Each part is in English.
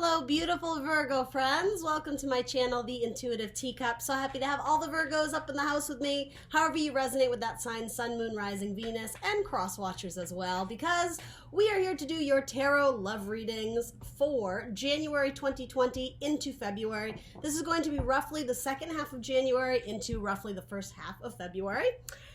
Hello, beautiful Virgo friends. Welcome to my channel, The Intuitive Teacup. So happy to have all the Virgos up in the house with me. However you resonate with that sign, Sun, Moon, Rising, Venus, and cross watchers as well, because we are here to do your tarot love readings for January 2020 into February. This is going to be roughly the second half of January into roughly the first half of February.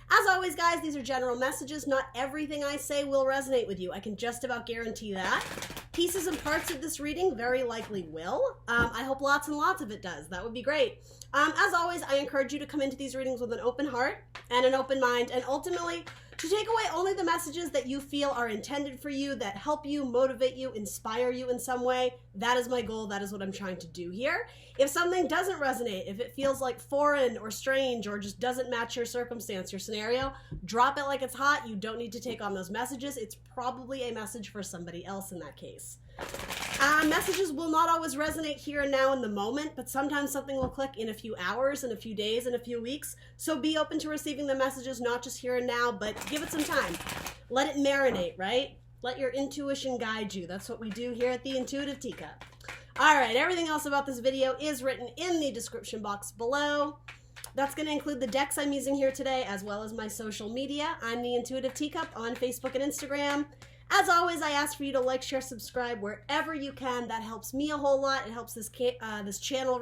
As always, guys, these are general messages. Not everything I say will resonate with you. I can just about guarantee that. Pieces and parts of this reading very likely will. I hope lots and lots of it does. That would be great. As always, I encourage you to come into these readings with an open heart and an open mind, and ultimately to take away only the messages that you feel are intended for you, that help you, motivate you, inspire you in some way. That is my goal. That is what I'm trying to do here. If something doesn't resonate, if it feels like foreign or strange or just doesn't match your circumstance, your scenario, drop it like it's hot. You don't need to take on those messages. It's probably a message for somebody else in that case. Messages will not always resonate here and now in the moment, but sometimes something will click in a few hours, in a few days, in a few weeks. So be open to receiving the messages, not just here and now, but give it some time. Let it marinate, right? Let your intuition guide you. That's what we do here at the Intuitive Teacup. All right, everything else about this video is written in the description box below. That's going to include the decks I'm using here today, as well as my social media. I'm the Intuitive Teacup on Facebook and Instagram. As always, I ask for you to like, share, subscribe wherever you can. That helps me a whole lot. It helps this channel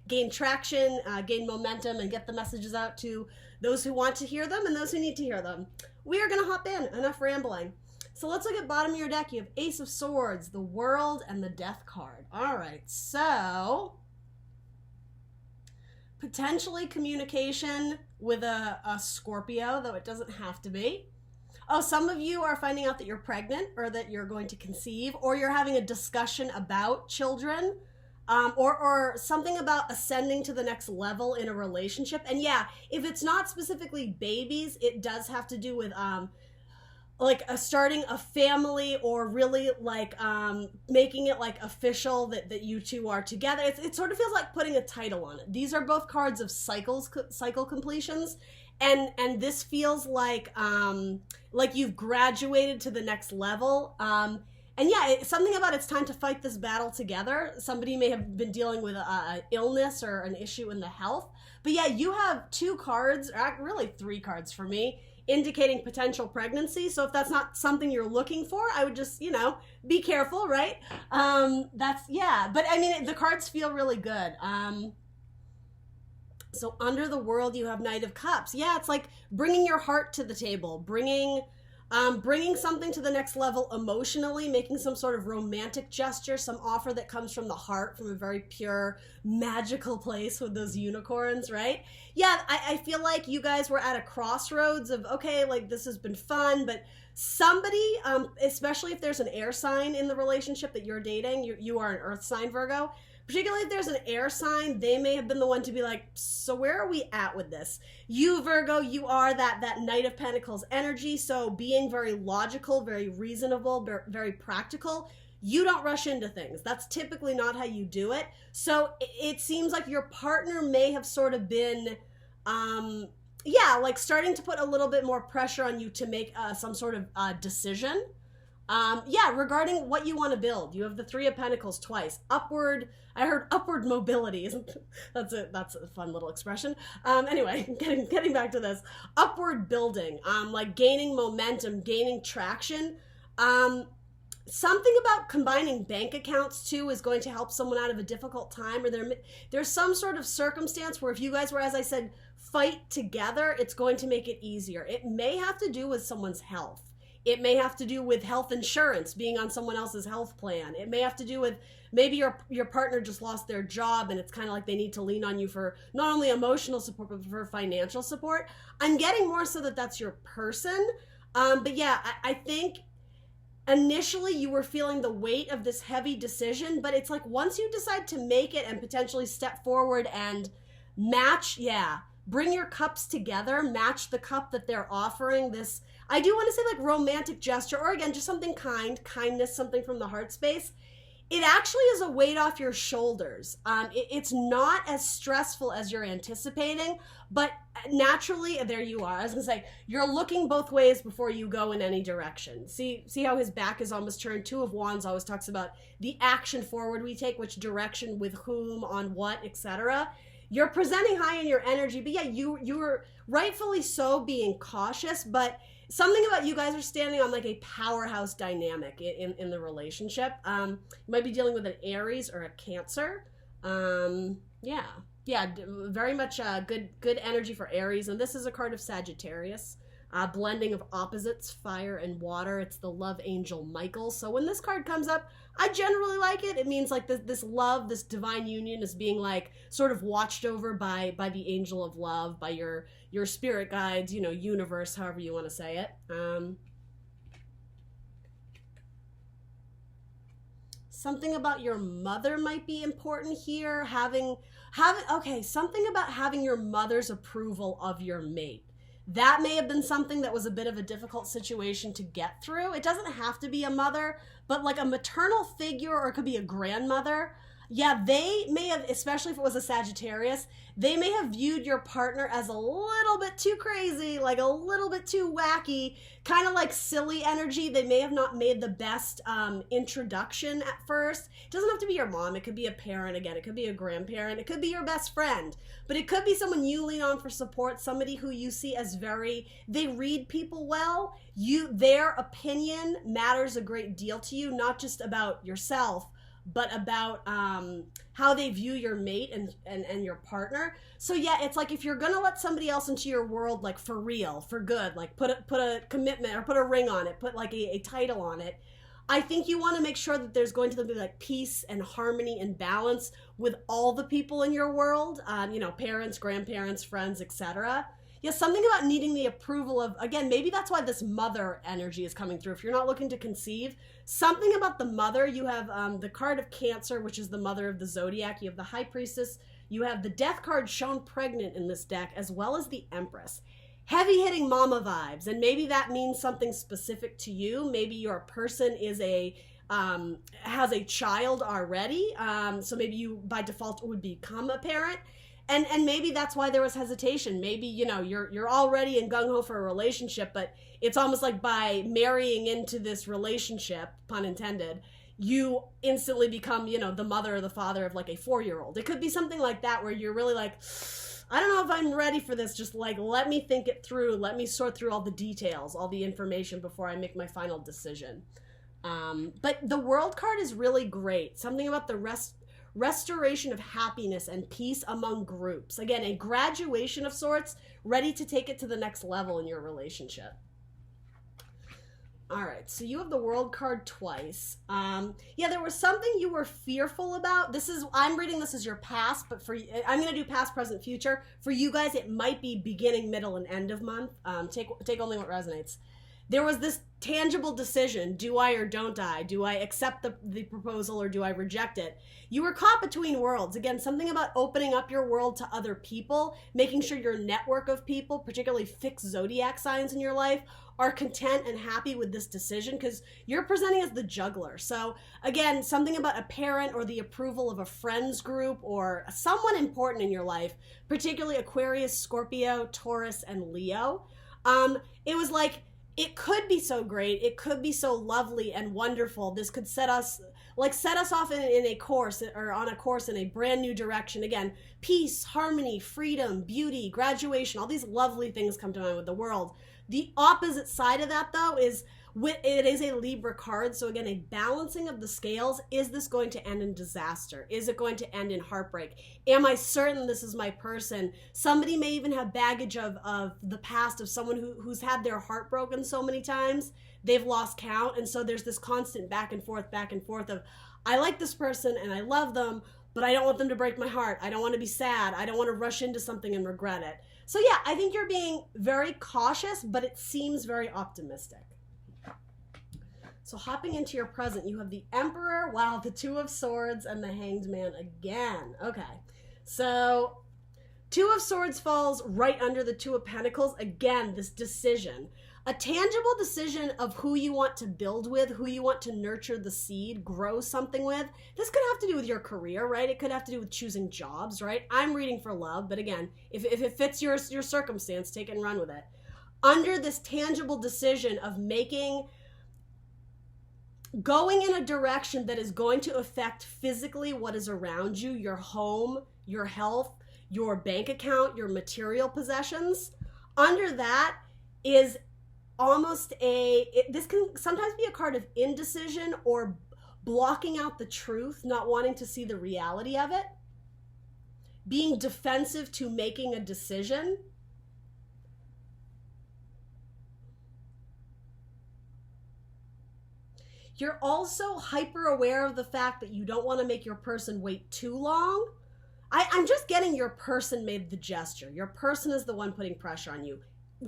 gain traction, gain momentum, and get the messages out to those who want to hear them and those who need to hear them. We are going to hop in. Enough rambling. So let's look at bottom of your deck. You have Ace of Swords, the World, and the Death card. All right, so potentially communication with a Scorpio, though it doesn't have to be. Oh, some of you are finding out that you're pregnant or that you're going to conceive, or you're having a discussion about children, or something about ascending to the next level in a relationship. And yeah, if it's not specifically babies, it does have to do with starting a family, or really making it like official that you two are together. It sort of feels like putting a title on it. These are both cards of cycle completions. And this feels like you've graduated to the next level. And yeah, something about it's time to fight this battle together. Somebody may have been dealing with an illness or an issue in the health. But yeah, you have two cards, really three cards for me, indicating potential pregnancy. So if that's not something you're looking for, I would just, be careful, right? But I mean, the cards feel really good. So under the World, you have Knight of Cups. Yeah, it's like bringing your heart to the table, bringing something to the next level emotionally, making some sort of romantic gesture, some offer that comes from the heart, from a very pure, magical place with those unicorns, right? Yeah, I feel like you guys were at a crossroads of, okay, like this has been fun, but somebody, especially if there's an air sign in the relationship that you're dating, you are an earth sign, Virgo. Particularly if there's an air sign, they may have been the one to be like, so where are we at with this? You, Virgo, you are that Knight of Pentacles energy, so being very logical, very reasonable, very practical. You don't rush into things. That's typically not how you do it. So it seems like your partner may have sort of been, starting to put a little bit more pressure on you to make some sort of decision. Regarding what you want to build. You have the Three of Pentacles twice. Upward, I heard upward mobility. That's a fun little expression. Anyway, getting back to this. Upward building, gaining momentum, gaining traction. Something about combining bank accounts too is going to help someone out of a difficult time, or there's some sort of circumstance where if you guys were, as I said, fight together, it's going to make it easier. It may have to do with someone's health. It may have to do with health insurance, being on someone else's health plan. It may have to do with maybe your partner just lost their job and it's kind of like they need to lean on you for not only emotional support, but for financial support. I'm getting more so that that's your person. But yeah, I think initially you were feeling the weight of this heavy decision, but it's like once you decide to make it and potentially step forward and match, bring your cups together, match the cup that they're offering, this, I do want to say like romantic gesture, or again, just something kindness, something from the heart space. it actually is a weight off your shoulders. It's not as stressful as you're anticipating, but naturally, there you are. I was gonna say, you're looking both ways before you go in any direction. See how his back is almost turned? Two of Wands always talks about the action forward we take, which direction, with whom, on what, etc. You're presenting high in your energy, but yeah, you're rightfully so being cautious, but something about you guys are standing on like a powerhouse dynamic in the relationship. You might be dealing with an Aries or a Cancer. Yeah, very much good energy for Aries. And this is a card of Sagittarius. Blending of opposites, fire and water. It's the love angel Michael. So when this card comes up, I generally like it. It means like this love, this divine union is being like sort of watched over by the angel of love, by your spirit guides, universe, however you want to say it. Something about your mother might be important here. Something about having your mother's approval of your mate. That may have been something that was a bit of a difficult situation to get through. It doesn't have to be a mother, but like a maternal figure, or it could be a grandmother. Yeah, they may have, especially if it was a Sagittarius, they may have viewed your partner as a little bit too crazy, like a little bit too wacky, kind of like silly energy. They may have not made the best introduction at first. It doesn't have to be your mom. It could be a parent again. It could be a grandparent. It could be your best friend. But it could be someone you lean on for support, somebody who you see as they read people well. Their opinion matters a great deal to you, not just about yourself, but about how they view your mate and your partner. So yeah, it's like if you're gonna let somebody else into your world, like for real, for good, like put a commitment or put a ring on it, put like a title on it, I think you want to make sure that there's going to be like peace and harmony and balance with all the people in your world, parents, grandparents, friends, etc. Yeah, something about needing the approval of, again, maybe that's why this mother energy is coming through. If you're not looking to conceive, something about the mother. You have the card of Cancer, which is the mother of the zodiac. You have the High Priestess. You have the Death card shown pregnant in this deck, as well as the Empress. Heavy-hitting mama vibes, and maybe that means something specific to you. Maybe your person is has a child already, so maybe you, by default, would become a parent. And maybe that's why there was hesitation. Maybe, you're already in gung-ho for a relationship, but it's almost like by marrying into this relationship, pun intended, you instantly become, the mother or the father of like a 4-year-old. It could be something like that where you're really like, I don't know if I'm ready for this. Just like, let me think it through. Let me sort through all the details, all the information before I make my final decision. But the World card is really great. Something about the restoration of happiness and peace among groups. Again, a graduation of sorts, ready to take it to the next level in your relationship. All right, so you have the World card twice. Yeah, there was something you were fearful about. I'm reading this as your past, but I'm going to do past, present, future. For you guys, it might be beginning, middle, and end of month. Take only what resonates. There was this tangible decision. Do I or don't I? Do I accept the proposal or do I reject it? You were caught between worlds. Again, something about opening up your world to other people, making sure your network of people, particularly fixed zodiac signs in your life, are content and happy with this decision, because you're presenting as the juggler. So again, something about a parent or the approval of a friends group or someone important in your life, particularly Aquarius, Scorpio, Taurus, and Leo. It was like, it could be so great. It could be so lovely and wonderful. This could set us off in a course, or on a course in a brand new direction. Again, peace, harmony, freedom, beauty, graduation, all these lovely things come to mind with the World. The opposite side of that, though, is it is a Libra card. So again, a balancing of the scales. Is this going to end in disaster? Is it going to end in heartbreak? Am I certain this is my person? Somebody may even have baggage of the past, of someone who's had their heart broken so many times, they've lost count. And so there's this constant back and forth of, I like this person and I love them, but I don't want them to break my heart. I don't want to be sad. I don't want to rush into something and regret it. So yeah, I think you're being very cautious, but it seems very optimistic. So hopping into your present, you have the Emperor, wow, the Two of Swords, and the Hanged Man again. Okay, so Two of Swords falls right under the Two of Pentacles. Again, this decision. A tangible decision of who you want to build with, who you want to nurture the seed, grow something with. This could have to do with your career, right? It could have to do with choosing jobs, right? I'm reading for love, but again, if it fits your circumstance, take it and run with it. Under this tangible decision of going in a direction that is going to affect physically what is around you, your home, your health, your bank account, your material possessions. Under that is almost this can sometimes be a card of indecision or blocking out the truth, not wanting to see the reality of it, being defensive to making a decision. You're also hyper aware of the fact that you don't want to make your person wait too long. I'm just getting your person made the gesture. Your person is the one putting pressure on you.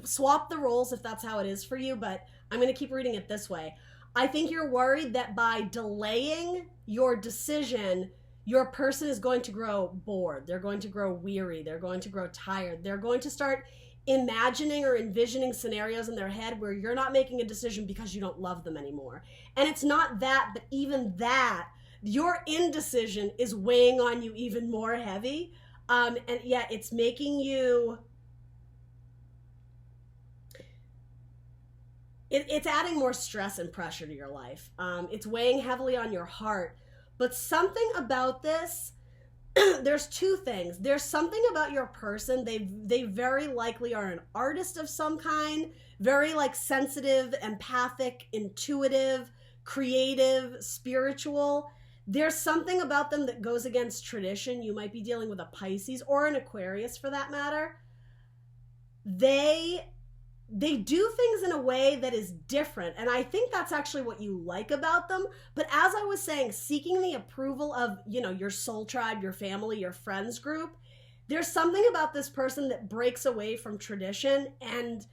Swap the roles if that's how it is for you, but I'm going to keep reading it this way. I think you're worried that by delaying your decision, your person is going to grow bored. They're going to grow weary. They're going to grow tired. They're going to start imagining or envisioning scenarios in their head where you're not making a decision because you don't love them anymore. And it's not that, but even that, your indecision is weighing on you even more heavy. And yeah, it's making you... It's adding more stress and pressure to your life. It's weighing heavily on your heart. But something about this, there's two things. There's something about your person. They very likely are an artist of some kind, very like sensitive, empathic, intuitive, creative, spiritual. There's something about them that goes against tradition. You might be dealing with a Pisces or an Aquarius for that matter. They do things in a way that is different. And I think that's actually what you like about them. But as I was saying, seeking the approval of, your soul tribe, your family, your friends group, there's something about this person that breaks away from tradition and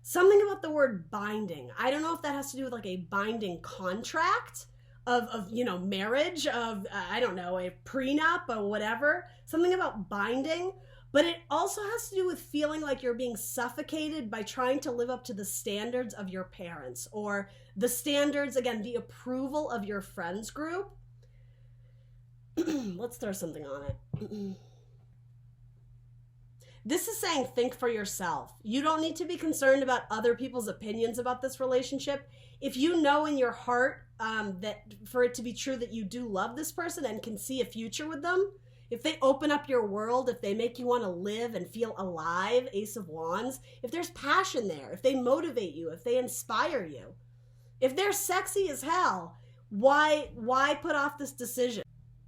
something about the word binding. I don't know if that has to do with like a binding contract of marriage, of, I don't know, a prenup or whatever, something about binding. But it also has to do with feeling like you're being suffocated by trying to live up to the standards of your parents or the standards, again, the approval of your friends group. Let's throw something on it. This is saying think for yourself. You don't need to be concerned about other people's opinions about this relationship. If you know in your heart that for it to be true that you do love this person and can see a future with them, if they open up your world, if they make you want to live and feel alive, Ace of Wands, if there's passion there, if they motivate you, if they inspire you, if they're sexy as hell, why put off this decision?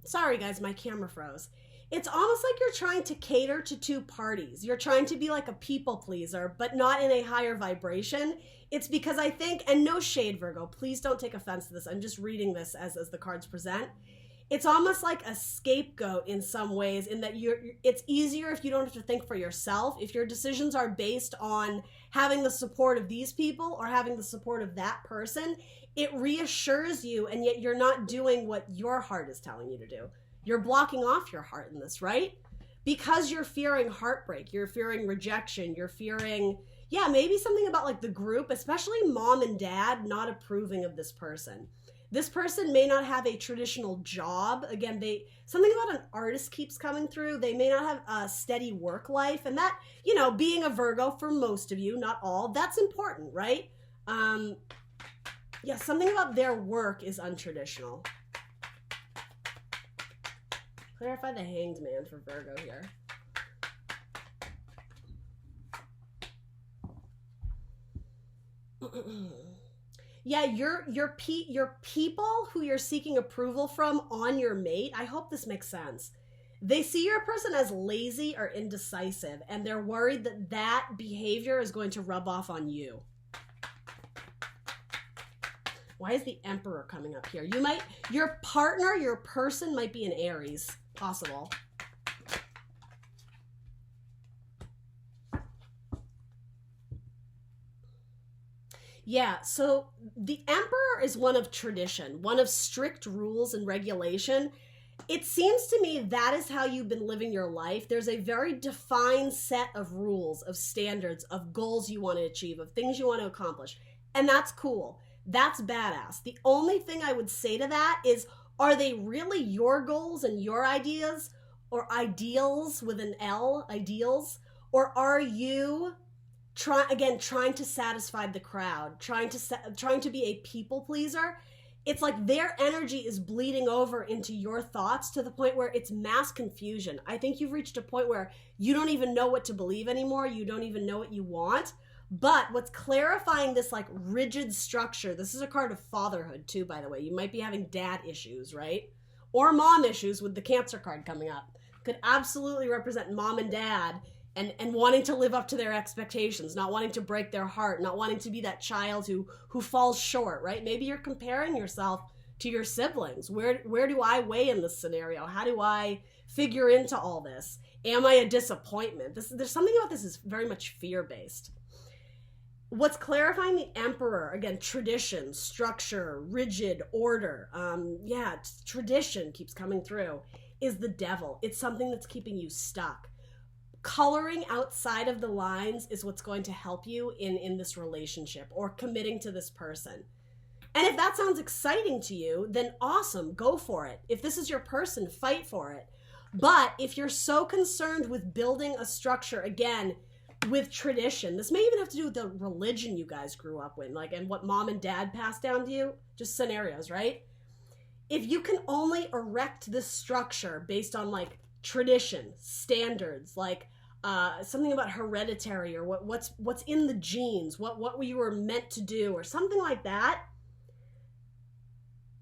Sorry guys, my camera froze. It's almost like you're trying to cater to two parties. You're trying to be like a people pleaser, but not in a higher vibration. It's because I think, and no shade Virgo, please don't take offense to this. I'm just reading this as the cards present. It's almost like a scapegoat in some ways, in that it's easier if you don't have to think for yourself. If your decisions are based on having the support of these people or having the support of that person, it reassures you, and yet you're not doing what your heart is telling you to do. You're blocking off your heart in this, right? Because you're fearing heartbreak, you're fearing rejection, you're fearing, maybe something about like the group, especially mom and dad, not approving of this person. This person may not have a traditional job. Again, something about an artist keeps coming through. They may not have a steady work life. And that, being a Virgo for most of you, not all, that's important, right? Something about their work is untraditional. Clarify the Hanged Man for Virgo here. Yeah, your people who you're seeking approval from on your mate, I hope this makes sense. They see your person as lazy or indecisive, and they're worried that that behavior is going to rub off on you. Why is the Emperor coming up here? Your partner, your person might be an Aries. Possible. Yeah, so the Emperor is one of tradition, one of strict rules and regulation. It seems to me that is how you've been living your life. There's a very defined set of rules, of standards, of goals you want to achieve, of things you want to accomplish. And that's cool. That's badass. The only thing I would say to that is, are they really your goals and your ideas, or ideals with an L, ideals? Or are you trying to satisfy the crowd, trying to be a people pleaser? It's like their energy is bleeding over into your thoughts to the point where it's mass confusion. I think you've reached a point where you don't even know what to believe anymore. You don't even know what you want. But what's clarifying this like rigid structure, this is a card of fatherhood too, by the way. You might be having dad issues, right? Or mom issues with the Cancer card coming up. Could absolutely represent mom and dad and wanting to live up to their expectations, not wanting to break their heart, not wanting to be that child who falls short, right? Maybe you're comparing yourself to your siblings. Where do I weigh in this scenario? How do I figure into all this? Am I a disappointment? There's something about this is very much fear-based. What's clarifying the Emperor, again, tradition, structure, rigid, order, tradition keeps coming through, is the Devil. It's something that's keeping you stuck. Coloring outside of the lines is what's going to help you in this relationship or committing to this person. And if that sounds exciting to you, then awesome, go for it. If this is your person, fight for it. But if you're so concerned with building a structure, again, with tradition, this may even have to do with the religion you guys grew up with, like, and what mom and dad passed down to you, just scenarios, right? If you can only erect this structure based on like tradition, standards, like something about hereditary or what's in the genes, what you were meant to do or something like that,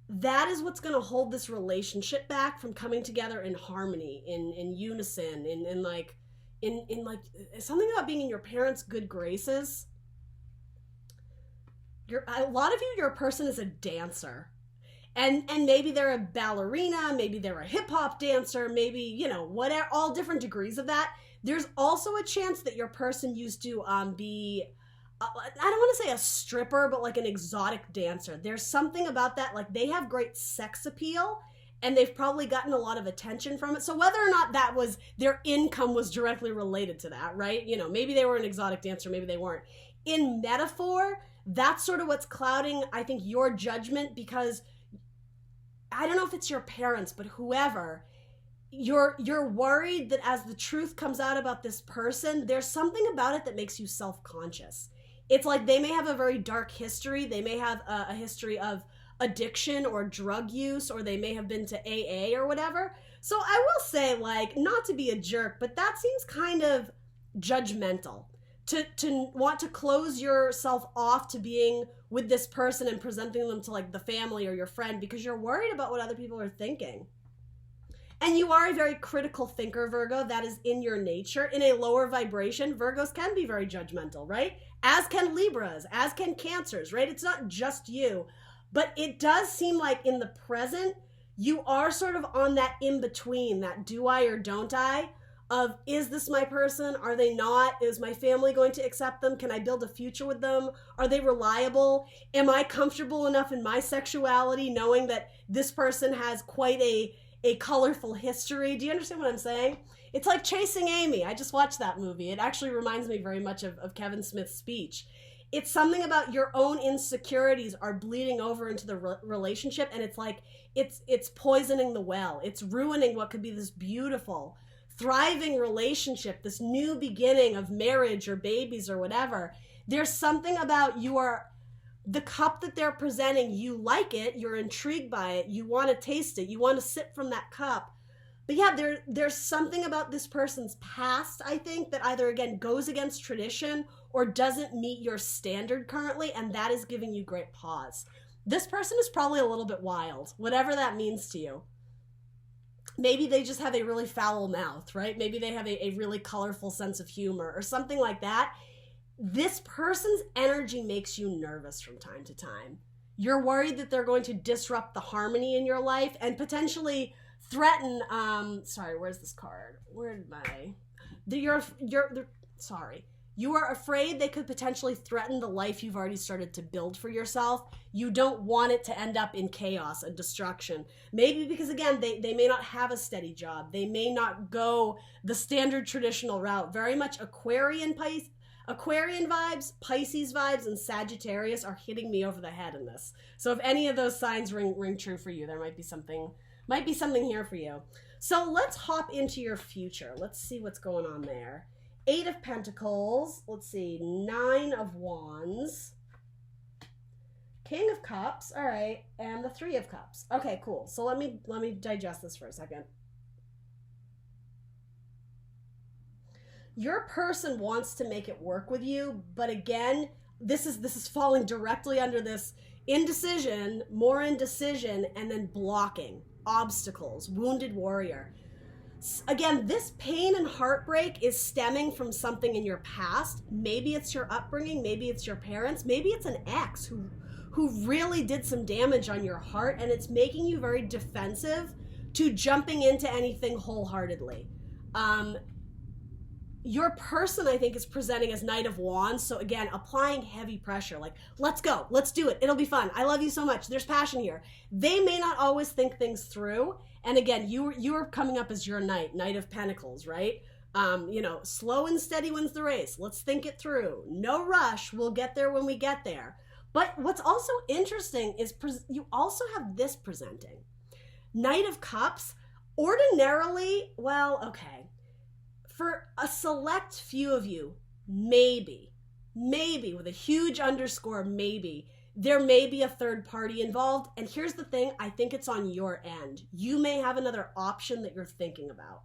that is what's going to hold this relationship back from coming together in harmony, in unison, in like something about being in your parents' good graces. A lot of you, your person is a dancer. And maybe they're a ballerina, maybe they're a hip-hop dancer, maybe, you know, whatever, all different degrees of that. There's also a chance that your person used to be, I don't want to say a stripper, but like an exotic dancer. There's something about that, like they have great sex appeal, and they've probably gotten a lot of attention from it. So whether or not that was, their income was directly related to that, right? You know, maybe they were an exotic dancer, maybe they weren't. In metaphor, that's sort of what's clouding, I think, your judgment, because I don't know if it's your parents, but whoever, you're worried that as the truth comes out about this person, there's something about it that makes you self-conscious. It's like they may have a very dark history. They may have a history of addiction or drug use, or they may have been to AA or whatever. So I will say, like, not to be a jerk, but that seems kind of judgmental. To want to close yourself off to being with this person and presenting them to like the family or your friend because you're worried about what other people are thinking. And you are a very critical thinker, Virgo. That is in your nature. In a lower vibration, Virgos can be very judgmental, right? As can Libras, as can Cancers, right? It's not just you. But it does seem like in the present, you are sort of on that in-between, that do I or don't I? Of, is this my person? Are they not? Is my family going to accept them? Can I build a future with them? Are they reliable? Am I comfortable enough in my sexuality knowing that this person has quite a colorful history? Do you understand what I'm saying? It's like Chasing Amy. I just watched that movie. It actually reminds me very much of Kevin Smith's speech. It's something about your own insecurities are bleeding over into the relationship, and it's like it's poisoning the well. It's ruining what could be this beautiful, thriving relationship, this new beginning of marriage or babies or whatever. There's something about the cup that they're presenting, you like it, you're intrigued by it, you want to taste it, you want to sip from that cup. But yeah, there's something about this person's past, I think, that either, again, goes against tradition or doesn't meet your standard currently, and that is giving you great pause. This person is probably a little bit wild, whatever that means to you. Maybe they just have a really foul mouth, right? Maybe they have a really colorful sense of humor or something like that. This person's energy makes you nervous from time to time. You're worried that they're going to disrupt the harmony in your life and potentially threaten, where's this card? Where did my, sorry. You are afraid they could potentially threaten the life you've already started to build for yourself. You don't want it to end up in chaos and destruction. Maybe because, again, they may not have a steady job. They may not go the standard traditional route. Very much Aquarian vibes, Pisces vibes, and Sagittarius are hitting me over the head in this. So if any of those signs ring true for you, there might be something here for you. So let's hop into your future. Let's see what's going on there. 8 of Pentacles. Let's see. 9 of Wands. King of Cups. All right. And the 3 of Cups. Okay, cool. So let me digest this for a second. Your person wants to make it work with you, but again, this is falling directly under this indecision, more indecision, and then blocking, obstacles, wounded warrior. Again, this pain and heartbreak is stemming from something in your past. Maybe it's your upbringing, maybe it's your parents, maybe it's an ex who really did some damage on your heart, and it's making you very defensive to jumping into anything wholeheartedly. Your person, I think, is presenting as Knight of Wands. So again, applying heavy pressure, like, let's go, let's do it. It'll be fun. I love you so much. There's passion here. They may not always think things through. And again, you are coming up as your Knight of Pentacles, right? Slow and steady wins the race. Let's think it through. No rush. We'll get there when we get there. But what's also interesting is you also have this presenting. Knight of Cups, ordinarily, well, okay. For a select few of you, maybe with a huge underscore, maybe, there may be a third party involved. And here's the thing, I think it's on your end. You may have another option that you're thinking about.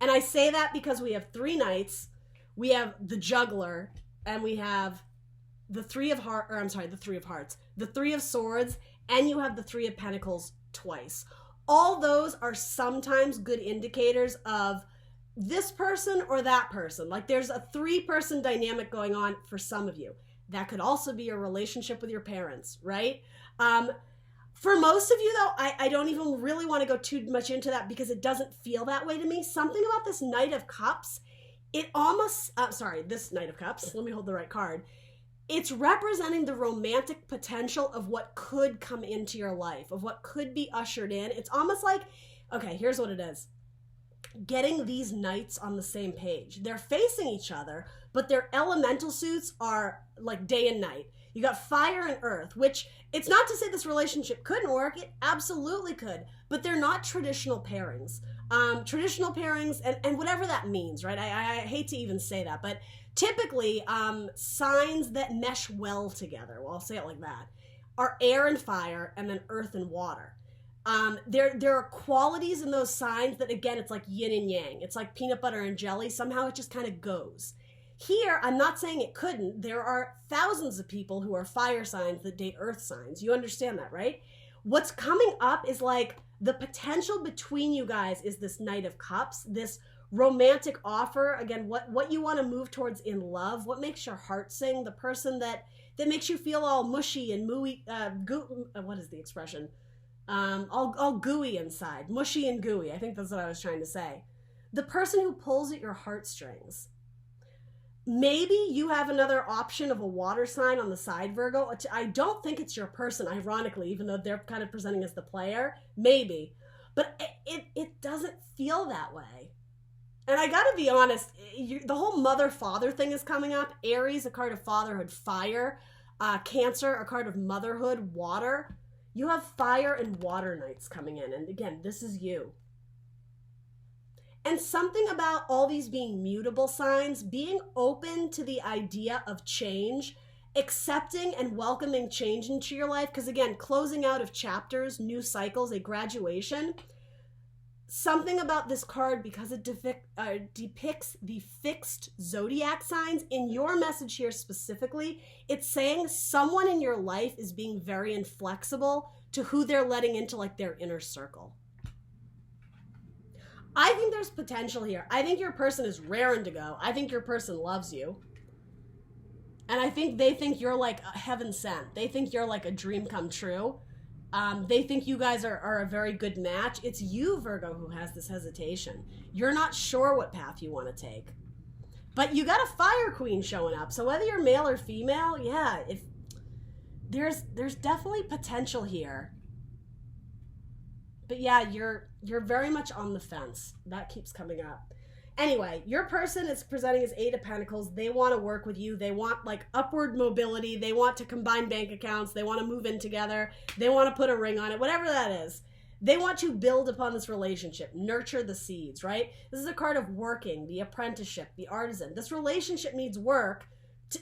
And I say that because we have 3 Knights, we have the Juggler, and we have the 3 of Hearts, the 3 of Swords, and you have the 3 of Pentacles twice. All those are sometimes good indicators of this person or that person. Like there's a 3-person dynamic going on for some of you. That could also be your relationship with your parents, right? For most of you though, I don't even really want to go too much into that because it doesn't feel that way to me. Something about this Knight of Cups, this Knight of Cups, let me hold the right card. It's representing the romantic potential of what could come into your life, of what could be ushered in. It's almost like, okay, here's what it is. Getting these knights on the same page. They're facing each other, but their elemental suits are like day and night. You got fire and earth, which it's not to say this relationship couldn't work. It absolutely could, but they're not traditional pairings. Traditional pairings, and whatever that means, right? I hate to even say that, but typically signs that mesh well together, well, I'll say it like that, are air and fire, and then earth and water. There are qualities in those signs that, again, it's like yin and yang. It's like peanut butter and jelly. Somehow it just kind of goes. Here, I'm not saying it couldn't. There are thousands of people who are fire signs that date earth signs. You understand that, right? What's coming up is like the potential between you guys is this Knight of Cups, this romantic offer. Again, what you want to move towards in love, what makes your heart sing, the person that makes you feel all mushy and mooey, what is the expression? All gooey inside, mushy and gooey. I think that's what I was trying to say. The person who pulls at your heartstrings. Maybe you have another option of a water sign on the side, Virgo. I don't think it's your person, ironically, even though they're kind of presenting as the player. Maybe. But it doesn't feel that way. And I gotta be honest, the whole mother-father thing is coming up. Aries, a card of fatherhood, fire. Cancer, a card of motherhood, water. You have fire and water knights coming in. And again, this is you. And something about all these being mutable signs, being open to the idea of change, accepting and welcoming change into your life. Because again, closing out of chapters, new cycles, a graduation. Something about this card, because it depicts the fixed zodiac signs, in your message here specifically, it's saying someone in your life is being very inflexible to who they're letting into like their inner circle. I think there's potential here. I think your person is raring to go. I think your person loves you. And I think they think you're like heaven sent. They think you're like a dream come true. They think you guys are a very good match. It's you, Virgo, who has this hesitation. You're not sure what path you want to take. But you got a fire queen showing up. So whether you're male or female, yeah, if there's definitely potential here. But yeah, you're very much on the fence. That keeps coming up. Anyway, your person is presenting as 8 of Pentacles. They want to work with you. They want like upward mobility. They want to combine bank accounts. They want to move in together. They want to put a ring on it, whatever that is. They want to build upon this relationship, nurture the seeds, right? This is a card of working, the apprenticeship, the artisan. This relationship needs work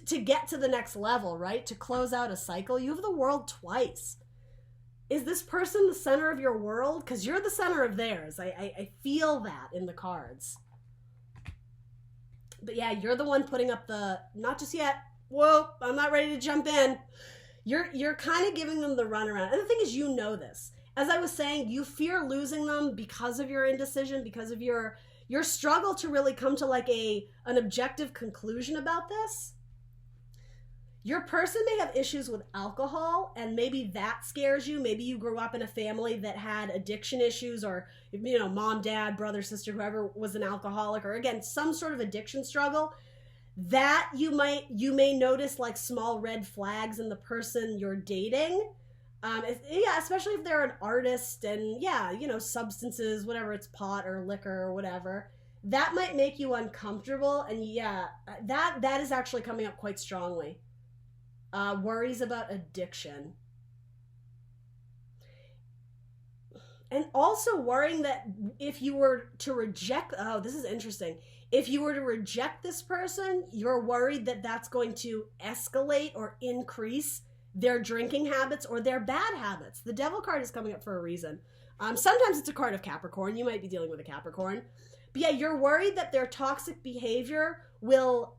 to get to the next level, right? To close out a cycle. You have the world twice. Is this person the center of your world? Because you're the center of theirs. I feel that in the cards. But yeah, you're the one putting up the, not just yet, whoa, I'm not ready to jump in. You're kind of giving them the runaround. And the thing is, you know this. As I was saying, you fear losing them because of your indecision, because of your struggle to really come to like an objective conclusion about this. Your person may have issues with alcohol, and maybe that scares you. Maybe you grew up in a family that had addiction issues, or, you know, mom, dad, brother, sister, whoever was an alcoholic, or again, some sort of addiction struggle. That you may notice like small red flags in the person you're dating. Yeah, especially if they're an artist and yeah, you know, substances, whatever, it's pot or liquor or whatever. That might make you uncomfortable, and yeah, that is actually coming up quite strongly. Worries about addiction. And also worrying that if you were to reject, oh, this is interesting. If you were to reject this person, you're worried that that's going to escalate or increase their drinking habits or their bad habits. The Devil card is coming up for a reason. Sometimes it's a card of Capricorn. You might be dealing with a Capricorn. But yeah, you're worried that their toxic behavior will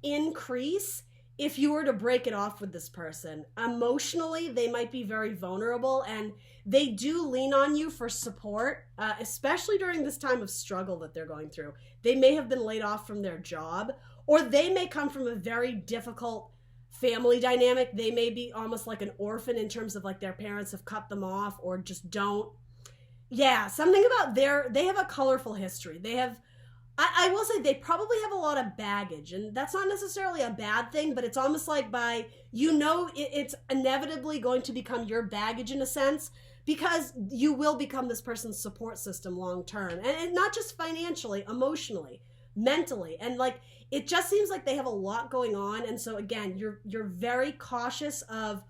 increase if you were to break it off with this person. Emotionally, they might be very vulnerable, and they do lean on you for support, especially during this time of struggle that they're going through. They may have been laid off from their job, or they may come from a very difficult family dynamic. They may be almost like an orphan in terms of like their parents have cut them off or just don't. Yeah, something about they have a colorful history. They have, I will say they probably have a lot of baggage, and that's not necessarily a bad thing, but it's almost like it's inevitably going to become your baggage in a sense, because you will become this person's support system long term, and not just financially, emotionally, mentally, and like it just seems like they have a lot going on. And so again, you're very cautious of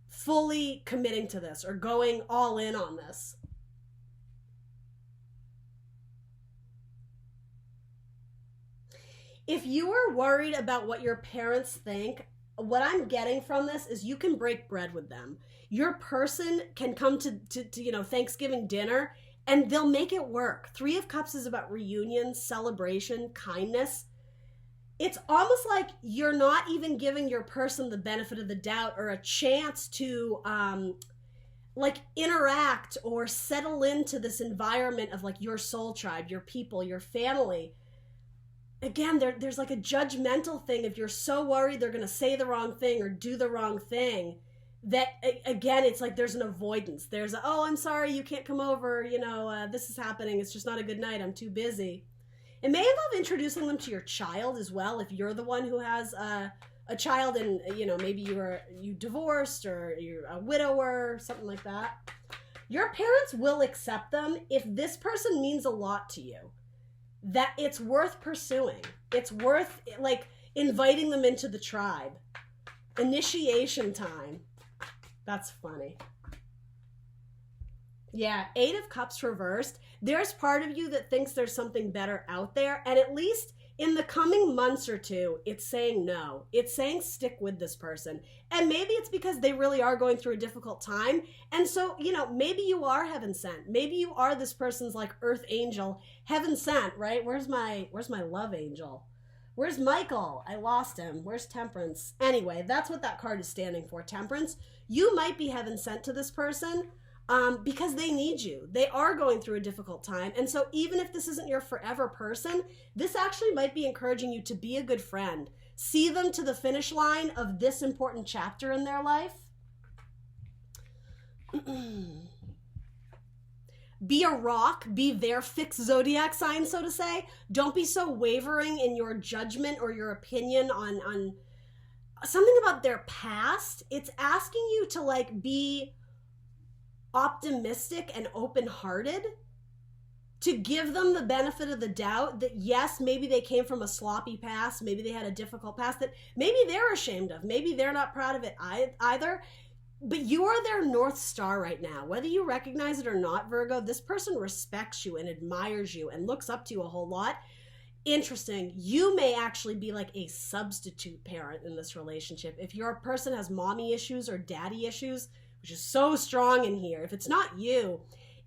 fully committing to this or going all in on this. If you are worried about what your parents think, what I'm getting from this is you can break bread with them. Your person can come to you know, Thanksgiving dinner, and they'll make it work. 3 of Cups is about reunion, celebration, kindness. It's almost like you're not even giving your person the benefit of the doubt or a chance to like interact or settle into this environment of like your soul tribe, your people, your family. Again, there's like a judgmental thing. If you're so worried they're going to say the wrong thing or do the wrong thing, that again, it's like there's an avoidance. There's oh, I'm sorry, you can't come over, you know, this is happening, it's just not a good night, I'm too busy. It may involve introducing them to your child as well, if you're the one who has a child, and you know, maybe you divorced or you're a widower, something like that. Your parents will accept them if this person means a lot to you, that it's worth pursuing. It's worth like inviting them into the tribe. Initiation time. That's funny. Yeah, 8 of Cups reversed. There's part of you that thinks there's something better out there, and at least in the coming months or two, it's saying no. It's saying stick with this person. And maybe it's because they really are going through a difficult time. And so, you know, maybe you are heaven sent. Maybe you are this person's like earth angel, heaven sent, right? Where's my love angel? Where's Michael? I lost him. Where's Temperance? Anyway, that's what that card is standing for, Temperance. You might be heaven sent to this person because they need you. They are going through a difficult time. And so even if this isn't your forever person, this actually might be encouraging you to be a good friend. See them to the finish line of this important chapter in their life. be a rock, be their fixed zodiac sign, so to say. Don't be so wavering in your judgment or your opinion on something about their past. It's asking you to like be optimistic and open-hearted, to give them the benefit of the doubt that yes, maybe they came from a sloppy past, maybe they had a difficult past that maybe they're ashamed of, maybe they're not proud of it either, but you are their North Star right now. Whether you recognize it or not, Virgo, this person respects you and admires you and looks up to you a whole lot. Interesting. You may actually be like a substitute parent in this relationship. If your person has mommy issues or daddy issues, which is so strong in here, if it's not you,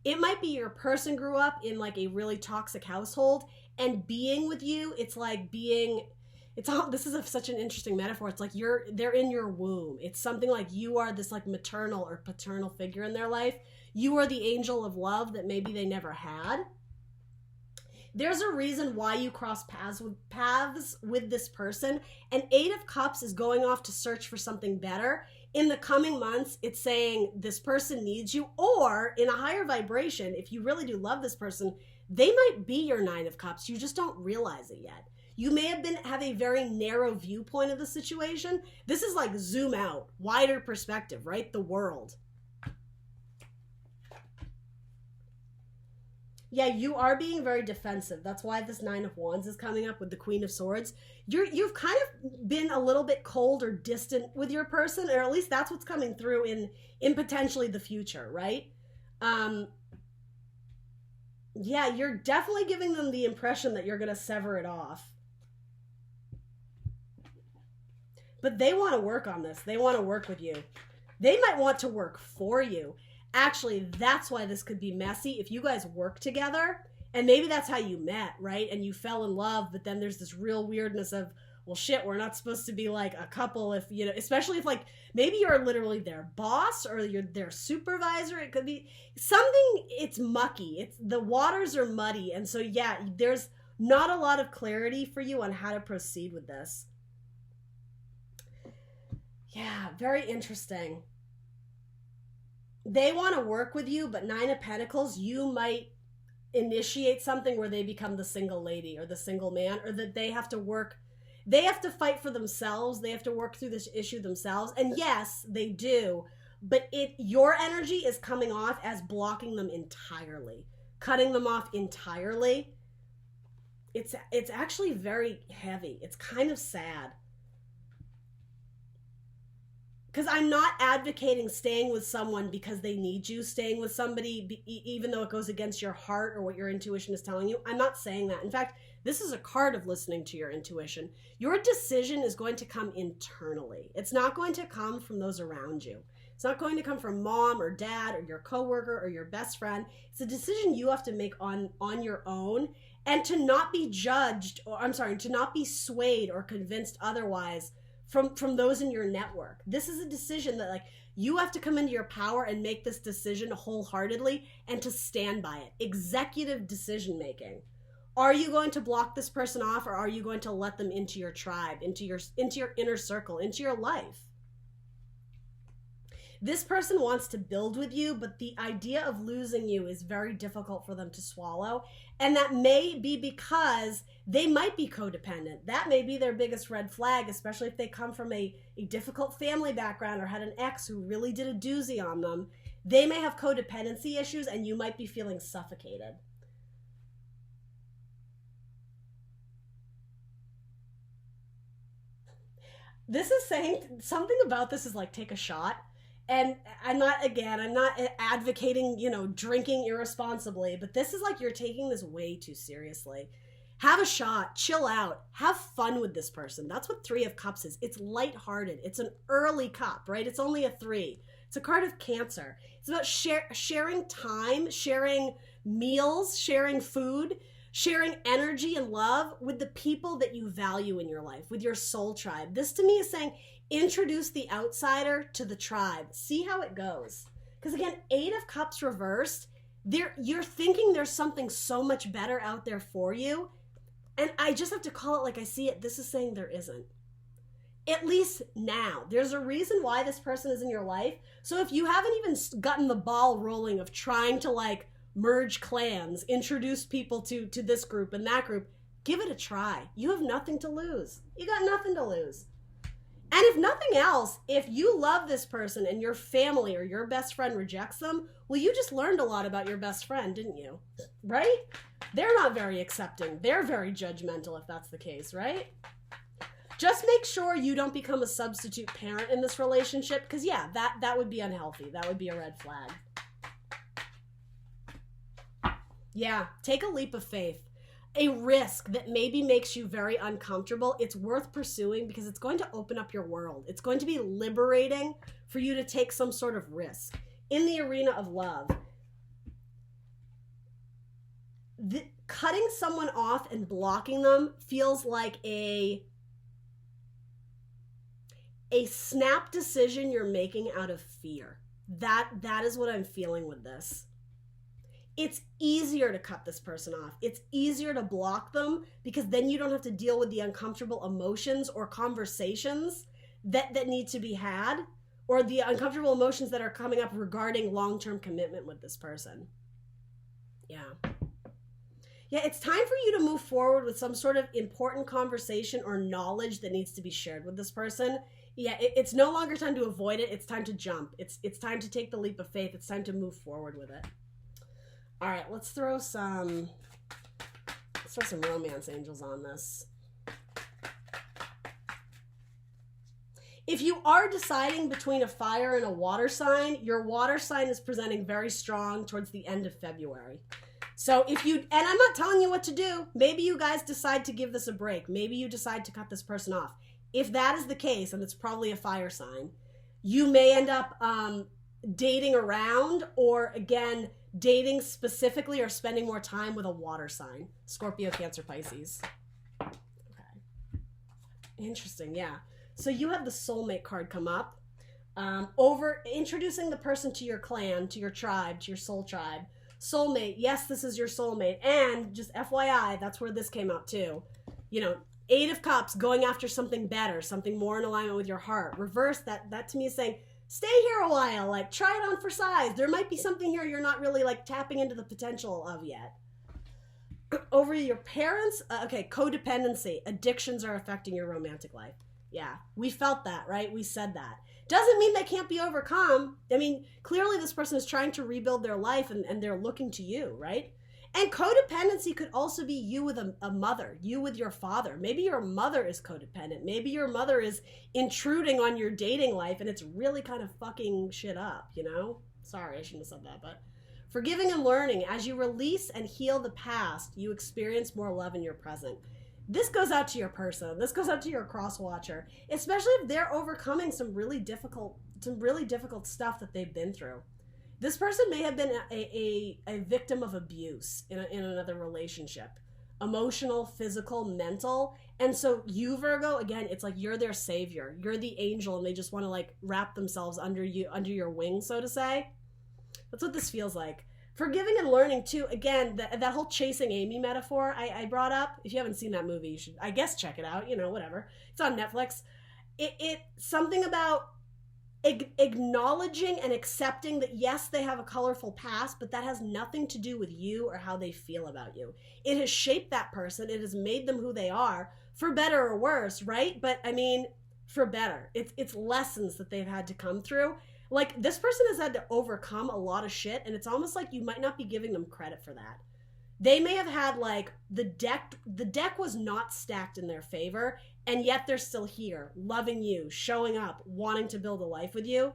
it might be your person grew up in like a really toxic household, and being with you, it's like being, it's all, this is such an interesting metaphor. It's like they're in your womb. It's something like you are this like maternal or paternal figure in their life. You are the angel of love that maybe they never had. There's a reason why you cross paths with this person, and 8 of Cups is going off to search for something better. In the coming months, it's saying this person needs you, or in a higher vibration, if you really do love this person, they might be your 9 of Cups. You just don't realize it yet. You may have a very narrow viewpoint of the situation. This is like zoom out, wider perspective, right? The world. Yeah, you are being very defensive. That's why this 9 of Wands is coming up with the Queen of Swords. You've kind of been a little bit cold or distant with your person, or at least that's what's coming through in potentially the future, right? Yeah, you're definitely giving them the impression that you're going to sever it off. But they want to work on this. They want to work with you. They might want to work for you. Actually, that's why this could be messy. If you guys work together, and maybe that's how you met, right? And you fell in love, but then there's this real weirdness of, well, shit, we're not supposed to be like a couple if, you know, especially if like, maybe you're literally their boss or you're their supervisor. It could be something, it's mucky. The waters are muddy. And so, yeah, there's not a lot of clarity for you on how to proceed with this. Yeah, very interesting. They want to work with you, but 9 of Pentacles, you might initiate something where they become the single lady or the single man, or that they have to work, they have to fight for themselves. They have to work through this issue themselves. And yes, they do, but your energy is coming off as blocking them entirely, cutting them off entirely. It's actually very heavy. It's kind of sad. Because I'm not advocating staying with someone because they need you, staying with somebody even though it goes against your heart or what your intuition is telling you. I'm not saying that. In fact, this is a card of listening to your intuition. Your decision is going to come internally. It's not going to come from those around you. It's not going to come from mom or dad or your coworker or your best friend. It's a decision you have to make on your own, and to not be judged, or to not be swayed or convinced otherwise from those in your network. This is a decision that like you have to come into your power and make this decision wholeheartedly and to stand by it. Executive decision making. Are you going to block this person off, or are you going to let them into your tribe, into your inner circle, into your life? This person wants to build with you, but the idea of losing you is very difficult for them to swallow. And that may be because they might be codependent. That may be their biggest red flag, especially if they come from a difficult family background or had an ex who really did a doozy on them. They may have codependency issues, and you might be feeling suffocated. This is saying something about this is like, take a shot. And I'm not advocating, drinking irresponsibly, but this is like you're taking this way too seriously. Have a shot, chill out, have fun with this person. That's what 3 of Cups is. It's lighthearted. It's an early cup, right? It's only a 3. It's a card of Cancer. It's about sharing time, sharing meals, sharing food, sharing energy and love with the people that you value in your life, with your soul tribe. This to me is saying, introduce the outsider to the tribe. See how it goes. Because again, 8 of Cups reversed, you're thinking there's something so much better out there for you. And I just have to call it like I see it. This is saying there isn't. At least now. There's a reason why this person is in your life. So if you haven't even gotten the ball rolling of trying to like merge clans, introduce people to this group and that group. Give it a try. You have nothing to lose. You got nothing to lose. And if nothing else, if you love this person and your family or your best friend rejects them, well, you just learned a lot about your best friend, didn't you? Right? They're not very accepting. They're very judgmental if that's the case, right? Just make sure you don't become a substitute parent in this relationship, because yeah, that would be unhealthy. That would be a red flag. Yeah, take a leap of faith. A risk that maybe makes you very uncomfortable, it's worth pursuing because it's going to open up your world. It's going to be liberating for you to take some sort of risk. In the arena of love, cutting someone off and blocking them feels like a snap decision you're making out of fear. That is what I'm feeling with this. It's easier to cut this person off. It's easier to block them because then you don't have to deal with the uncomfortable emotions or conversations that need to be had, or the uncomfortable emotions that are coming up regarding long-term commitment with this person. Yeah. Yeah, it's time for you to move forward with some sort of important conversation or knowledge that needs to be shared with this person. Yeah, it's no longer time to avoid it. It's time to jump. It's time to take the leap of faith. It's time to move forward with it. All right, let's throw some romance angels on this. If you are deciding between a fire and a water sign, your water sign is presenting very strong towards the end of February. So and I'm not telling you what to do. Maybe you guys decide to give this a break. Maybe you decide to cut this person off. If that is the case, and it's probably a fire sign, you may end up dating around, or again, dating specifically or spending more time with a water sign. Scorpio, Cancer, Pisces. Okay. Interesting, yeah. So you have the soulmate card come up. Over introducing the person to your clan, to your tribe, to your soul tribe. Soulmate, yes, this is your soulmate. And just FYI, that's where this came out too. You know, 8 of Cups, going after something better, something more in alignment with your heart. Reverse, that to me is saying, stay here a while, like try it on for size. There might be something here you're not really like tapping into the potential of yet. Over your parents, okay, codependency. Addictions are affecting your romantic life. Yeah, we felt that, right? We said that. Doesn't mean they can't be overcome. I mean, clearly this person is trying to rebuild their life and they're looking to you, right? And codependency could also be you with a mother, you with your father. Maybe your mother is codependent. Maybe your mother is intruding on your dating life and it's really kind of fucking shit up, you know? Sorry, I shouldn't have said that, but forgiving and learning. As you release and heal the past, you experience more love in your present. This goes out to your person. This goes out to your cross watcher, especially if they're overcoming some really difficult stuff that they've been through. This person may have been a victim of abuse in another relationship. Emotional, physical, mental. And so you, Virgo, again, it's like you're their savior. You're the angel and they just want to like wrap themselves under your wing, so to say. That's what this feels like. Forgiving and learning too, again, that whole chasing Amy metaphor I brought up. If you haven't seen that movie, you should, I guess, check it out, you know, whatever. It's on Netflix. It something about acknowledging and accepting that yes, they have a colorful past, but that has nothing to do with you or how they feel about you. It has shaped that person. It has made them who they are, for better or worse, right? But I mean, for better. It's lessons that they've had to come through. Like, this person has had to overcome a lot of shit, and it's almost like you might not be giving them credit for that. They may have had, like, the deck was not stacked in their favor, and yet they're still here, loving you, showing up, wanting to build a life with you.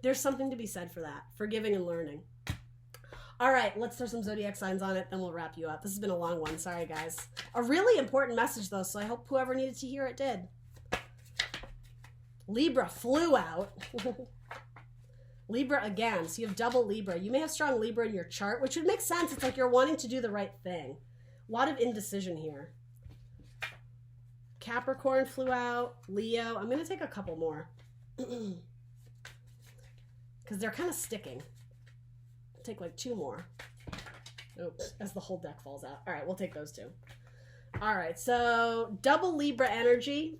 There's something to be said for that. Forgiving and learning. All right, let's throw some zodiac signs on it, then we'll wrap you up. This has been a long one. Sorry, guys. A really important message, though, so I hope whoever needed to hear it did. Libra flew out. Libra again, so you have double Libra. You may have strong Libra in your chart, which would make sense. It's like you're wanting to do the right thing. A lot of indecision here. Capricorn flew out. Leo. I'm going to take a couple more. Because they're kind of sticking. I'll take like 2 more. Oops, as the whole deck falls out. All right, we'll take those 2. All right, so double Libra energy.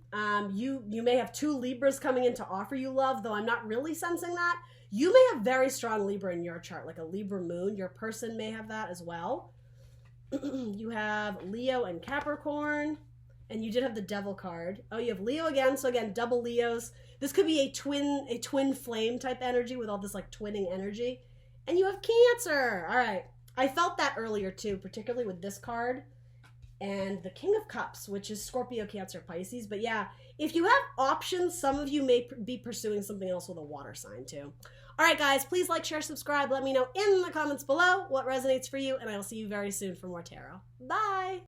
You may have 2 Libras coming in to offer you love, though I'm not really sensing that. You may have very strong Libra in your chart, like a Libra moon. Your person may have that as well. You have Leo and Capricorn, and you did have the Devil card. Oh, you have Leo again, so again, double Leos. This could be a twin flame type energy with all this like twinning energy. And you have Cancer. All right. I felt that earlier too, particularly with this card and the King of Cups, which is Scorpio, Cancer, Pisces. But yeah, if you have options, some of you may be pursuing something else with a water sign too. All right, guys, please like, share, subscribe. Let me know in the comments below what resonates for you, and I will see you very soon for more tarot. Bye.